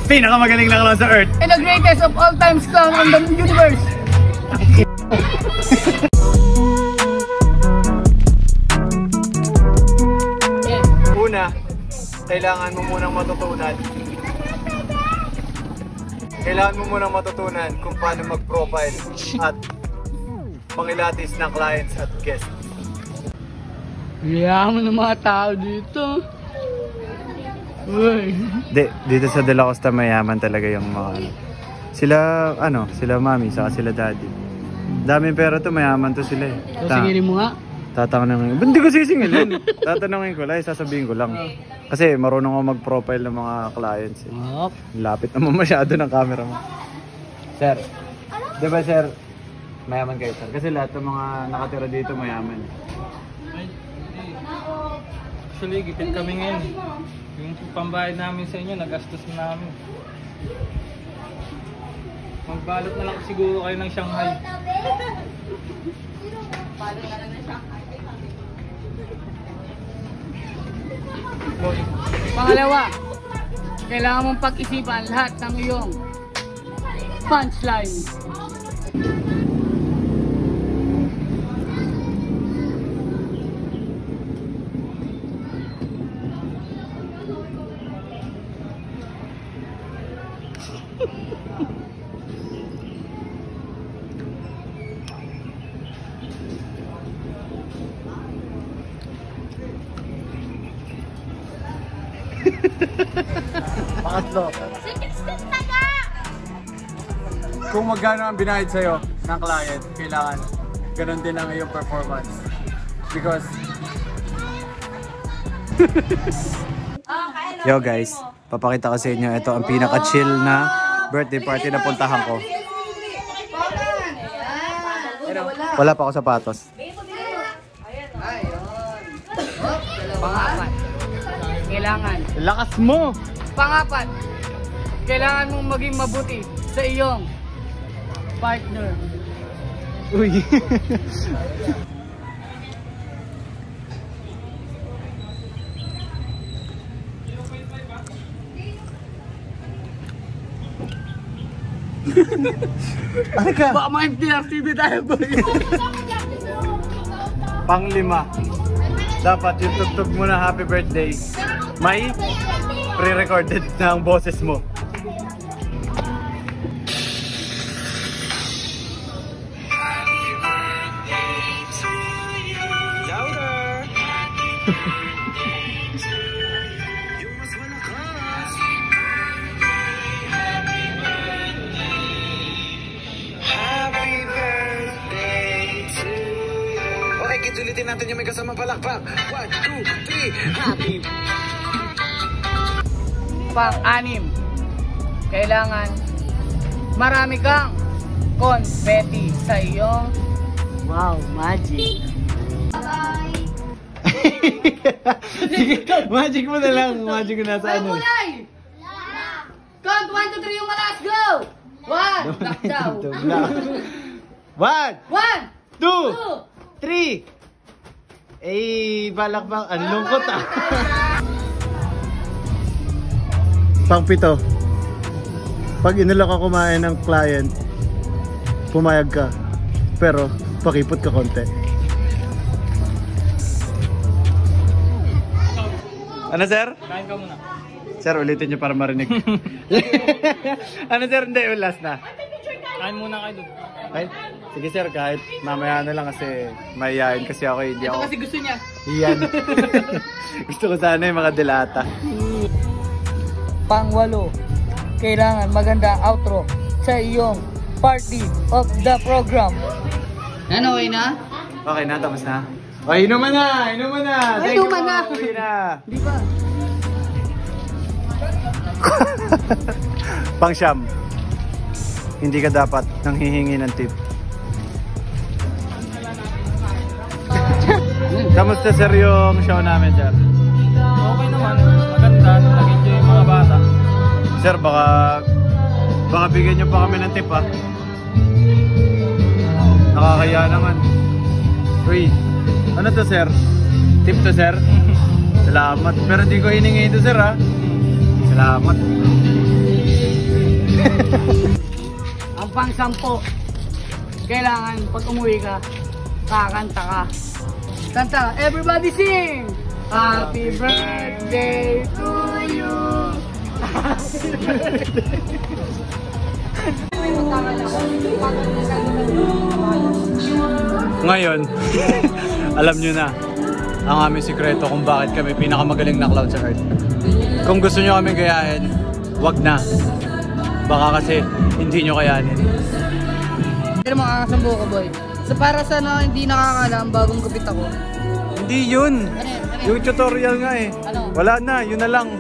Pinakamagaling na clown sa Earth. And the greatest of all times clown on the universe. Una, kailangan mo munang matutunan. Kailangan mo munang matutunan kung paano mag-profile at mangilatis ng clients at guests. Yaman ng mga tao dito. Uy. Dito sa De La Costa mayaman talaga yung mga sila mami saka sila daddy. Daming pera to, mayaman to sila eh. Singilin mo nga. Tatanungin, hindi ko sisingilin. Tatanungin ko lang, sasabihin ko lang. Kasi marunong ako mag-profile ng mga clients eh. Lapit naman masyado ng camera mo. Sir, di ba sir, mayaman kayo sir? Kasi lahat ng mga nakatira dito mayaman. Actually, gipit kami ngayon. Yung pambayad namin sa inyo, nagastos na namin. Magbalot na lang siguro kayo ng Shanghai. Balot na lang ng Shanghai. Pangalawa, kailangan mong pag-isipan lahat ng iyong punchline. Pangatlo. Kung magkano ang binayad sa'yo ng client, kailangan ganun din ang iyong performance. Because yo guys, papakita ko sa inyo, ito ang pinaka-chill na birthday party na puntahan ko. Wala pa ako sapatos. Pangapat, kailangan. Lakas mo! Pangapat, kailangan mong maging mabuti sa iyong partner. Uy! Ano ka? Baka mga MTRTV tayo ba yun? Panglima, dapat yung tugtog mo na happy birthday, may pre-recorded na ang boses mo. Ulitin natin yung may kasama palakpak. 1, 2, 3, happy! Pang-anim, kailangan marami kang confetti sa iyong wow, magic. Magic mo na lang. Magic na sa ano. Count 1, 2, 3 yung malas. Go! 1, black daw. 1, 2, 3. Balakbak. Ang lungkot ah. Pang-pito. Pag inulak ka kumain ng client, pumayag ka. Pero, pakipot ka konti. Ano sir? Kain ka muna. Sir, ulitin nyo para marinig. Ano sir? Hindi, last na. Kain muna kayo doon. Ay, sige sir, kahit mamaya na lang kasi mayayain kasi ako. Hindi ako. Kasi gusto niya. Iyan. Gusto ko sana yung mga delata. Pang-walo, kailangan maganda outro sa iyong party of the program. Ano, okay na? Okay na, tapos na. Okay, inuman na! Inuman na! Ay, inuman na! Okay na! Di ba? Pang-siyam. Hindi ka dapat nang hihingi ng tip. Kamusta sir yung show namin sir? Okay naman. Maganda. Nag-enjoy yung mga bata. Sir, baka bigyan nyo pa kami ng tip ha. Nakakaya naman. Uy, ano to sir? Tip to sir? Salamat. Pero di ko hiningi ito sir ha. Salamat. pang 10. Kailangan pag umuwi ka, kakanta ka. Kanta, everybody sing! Happy birthday to you! Ngayon, alam nyo na ang aming sikreto kung bakit kami pinakamagaling na clown sa earth. Kung gusto nyo kami gayahin, wag na. Baka kasi hindi nyo kayanin. Pero makakasambo ko, boy. So para sa hindi nakakalam, bagong gupit ako. Hindi yun! Ano? Yung tutorial nga eh. Ano? Wala na, yun na lang.